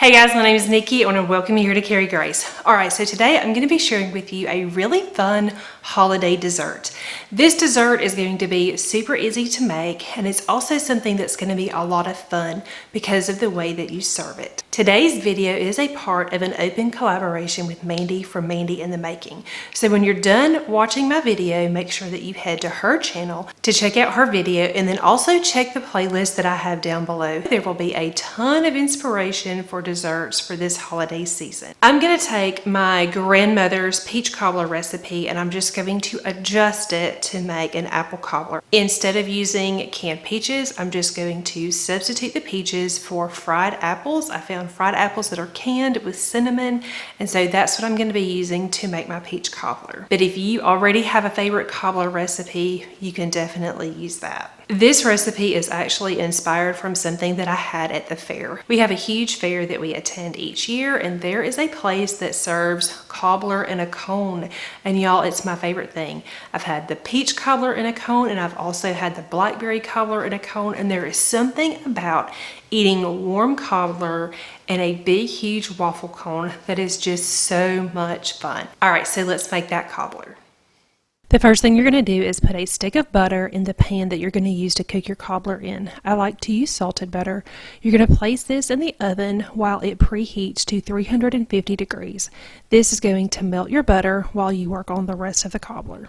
Hey guys, my name is Nikki. I want to welcome you here to Carry Grace. Alright, so today I'm going to be sharing with you a really fun holiday dessert. This dessert is going to be super easy to make, and it's also something that's going to be a lot of fun because of the way that you serve it. Today's video is a part of an open collaboration with Mandy from Mandy in the Making. So when you're done watching my video, make sure that you head to her channel to check out her video, and then also check the playlist that I have down below. There will be a ton of inspiration for desserts for this holiday season. I'm going to take my grandmother's peach cobbler recipe and I'm just going to adjust it to make an apple cobbler. Instead of using canned peaches, I'm just going to substitute the peaches for fried apples. I found fried apples that are canned with cinnamon, and so that's what I'm going to be using to make my peach cobbler. But if you already have a favorite cobbler recipe, you can definitely use that. This recipe is actually inspired from something that I had at the fair. We have a huge fair that we attend each year, and there is a place that serves cobbler in a cone. And y'all, it's my favorite thing. I've had the peach cobbler in a cone, and I've also had the blackberry cobbler in a cone, and there is something about eating warm cobbler and a big, huge waffle cone that is just so much fun. All right, so let's make that cobbler. The first thing you're going to do is put a stick of butter in the pan that you're going to use to cook your cobbler in. I like to use salted butter. You're going to place this in the oven while it preheats to 350 degrees. This is going to melt your butter while you work on the rest of the cobbler.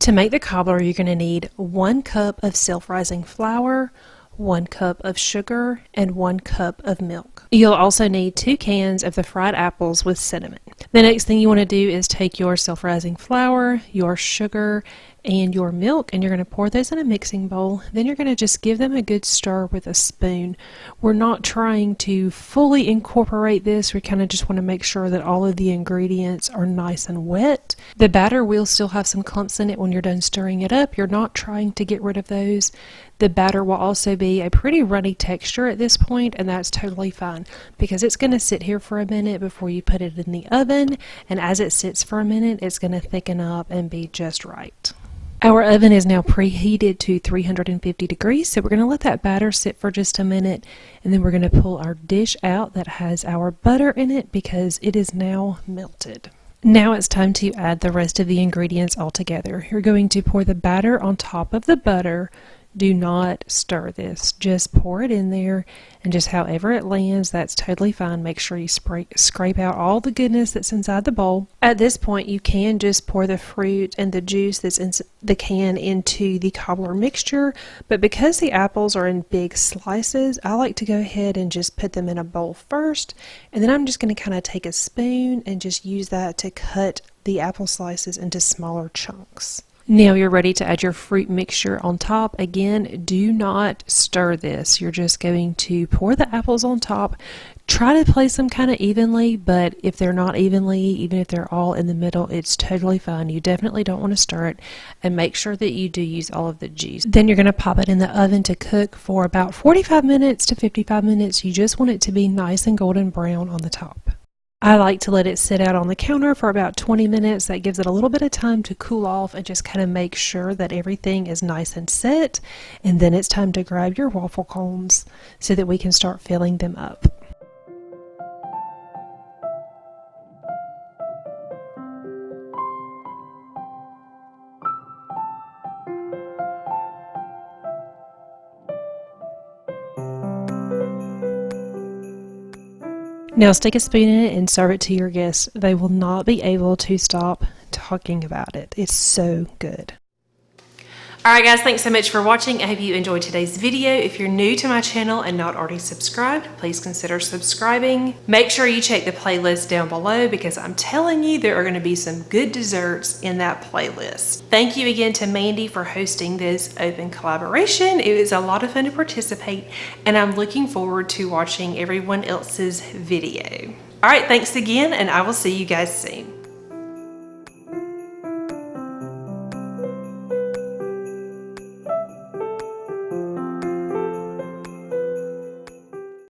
To make the cobbler, you're going to need 1 cup of self-rising flour, 1 cup of sugar, and 1 cup of milk. You'll also need 2 cans of the fried apples with cinnamon. The next thing you want to do is take your self-rising flour, your sugar, and your milk, and you're going to pour those in a mixing bowl. Then you're going to just give them a good stir with a spoon. We're not trying to fully incorporate this. We kind of just want to make sure that all of the ingredients are nice and wet. The batter will still have some clumps in it when you're done stirring it up. You're not trying to get rid of those. The batter will also be a pretty runny texture at this point, and that's totally fine because it's going to sit here for a minute before you put it in the oven, and as it sits for a minute, it's going to thicken up and be just right. Our oven is now preheated to 350 degrees, so we're going to let that batter sit for just a minute, and then we're going to pull our dish out that has our butter in it because it is now melted. Now it's time to add the rest of the ingredients all together. You're going to pour the batter on top of the butter. Do not stir this. Just pour it in there, and just however it lands, that's totally fine. Make sure you scrape out all the goodness that's inside the bowl. At this point, you can just pour the fruit and the juice that's in the can into the cobbler mixture, but because the apples are in big slices, I like to go ahead and just put them in a bowl first, and then I'm just going to kind of take a spoon and just use that to cut the apple slices into smaller chunks. Now you're ready to add your fruit mixture on top. Again, do not stir this. You're just going to pour the apples on top. Try to place them kind of evenly, but if they're not evenly, even if they're all in the middle, it's totally fine. You definitely don't want to stir it, and make sure that you do use all of the juice. Then you're going to pop it in the oven to cook for about 45 minutes to 55 minutes. You just want it to be nice and golden brown on the top. I like to let it sit out on the counter for about 20 minutes. That gives it a little bit of time to cool off and just kind of make sure that everything is nice and set. And then it's time to grab your waffle cones so that we can start filling them up. Now stick a spoon in it and serve it to your guests. They will not be able to stop talking about it. It's so good. Alright guys, thanks so much for watching. I hope you enjoyed today's video. If you're new to my channel and not already subscribed, please consider subscribing. Make sure you check the playlist down below because I'm telling you there are going to be some good desserts in that playlist. Thank you again to Mandy for hosting this open collaboration. It was a lot of fun to participate, and I'm looking forward to watching everyone else's video. Alright, thanks again, and I will see you guys soon.